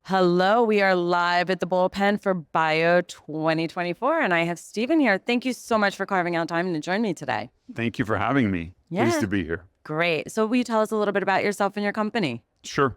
Hello, we are live at the Bullpen for Bio 2024, and I have Stephen here. Thank you so much for carving out time to join me today. Thank you for having me. Pleased to be here. Great. So will you tell us a little bit about yourself and your company? Sure.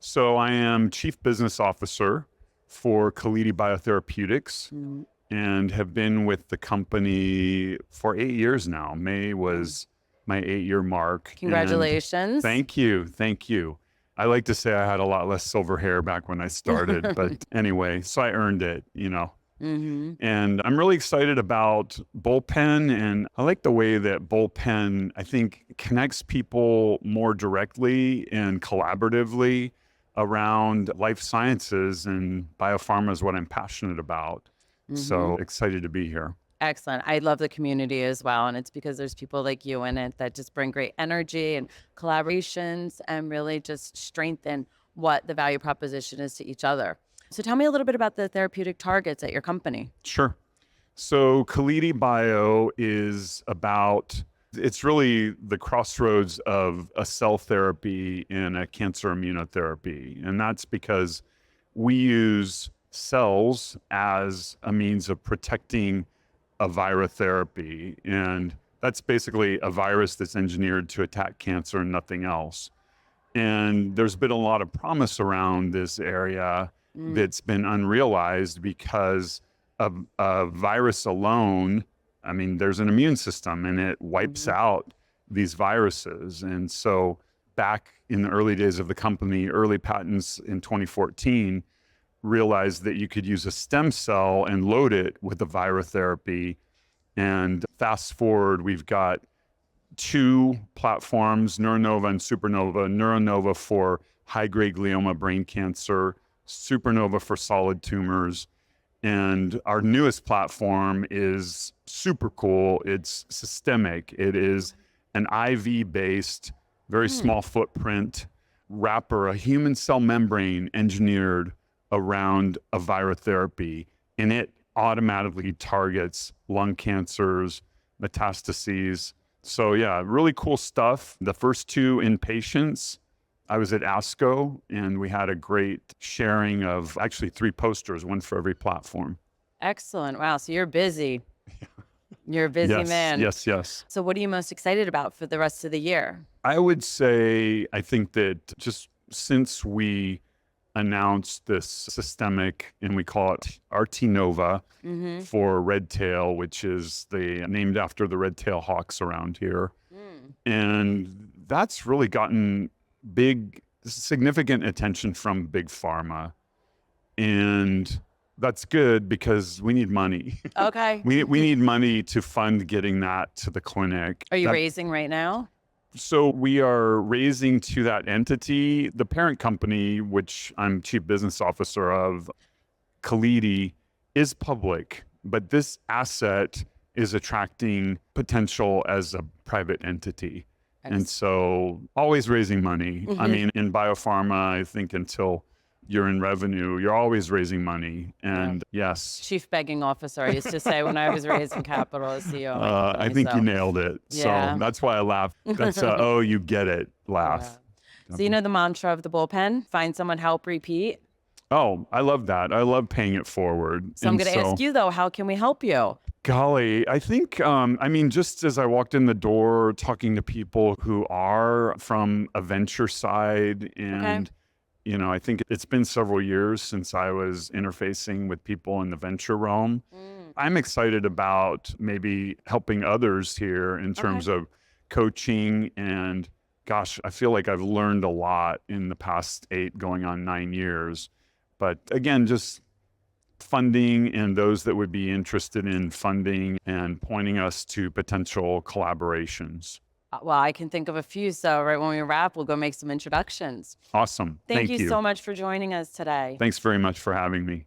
So I am Chief Business Officer for Calidi Biotherapeutics and have been with the company for 8 years now. May was my 8-year mark. Congratulations. Thank you. Thank you. I like to say I had a lot less silver hair back when I started, but anyway, so I earned it, And I'm really excited about Bullpen, and I like the way that Bullpen, I think, connects people more directly and collaboratively around life sciences, and biopharma is what I'm passionate about. So excited to be here. Excellent. I love the community as well. And it's because there's people like you in it that just bring great energy and collaborations and really just strengthen what the value proposition is to each other. So tell me a little bit about the therapeutic targets at your company. Sure. So Calidi Bio is about, it's really the crossroads of a cell therapy and a cancer immunotherapy. And that's because we use cells as a means of protecting a virotherapy, and that's basically a virus that's engineered to attack cancer and nothing else. And there's been a lot of promise around this area that's been unrealized because of a virus alone. I mean, there's an immune system and it wipes out these viruses. And so back in the early days of the company, early patents in 2014, realized that you could use a stem cell and load it with a virotherapy. And fast forward, we've got 2 platforms, NeuroNova and SuperNova. NeuroNova for high-grade glioma brain cancer, SuperNova for solid tumors. And our newest platform is super cool. It's systemic. It is an IV-based, very small footprint wrapper, a human cell membrane engineered around a virotherapy, and it automatically targets lung cancers, metastases. So yeah, really cool stuff. The first 2 in patients, I was at ASCO and we had a great sharing of actually 3 posters, one for every platform. Excellent. Wow. So you're busy. You're a busy man. Yes. So what are you most excited about for the rest of the year? I would say, I think that just since we announced this systemic, and we call it RT-Nova for red tail, which is named after the red tail hawks around here. And that's really gotten significant attention from big pharma. And that's good because we need money. Okay. we need money to fund getting that to the clinic. Are you raising right now? So we are raising to that entity. The parent company, which I'm chief business officer of, Calidi, is public, but this asset is attracting potential as a private entity. And so always raising money. I mean, in biopharma, I think until you're in revenue, you're always raising money. And yes. Chief begging officer, I used to say when I was raising capital as CEO. I think you nailed it. Yeah. So that's why I laughed. That's oh, you get it, laugh. Yeah. So you know the mantra of the Bullpen, find someone, help, repeat. Oh, I love that. I love paying it forward. So I'm going to ask you though, how can we help you? Golly, I think, I mean, just as I walked in the door talking to people who are from a venture side and I think it's been several years since I was interfacing with people in the venture realm. I'm excited about maybe helping others here in terms of coaching. And gosh, I feel like I've learned a lot in the past 8 going on 9 years. But again, just funding and those that would be interested in funding and pointing us to potential collaborations. Well, I can think of a few. So right when we wrap, we'll go make some introductions. Awesome. Thank you so much for joining us today. Thanks very much for having me.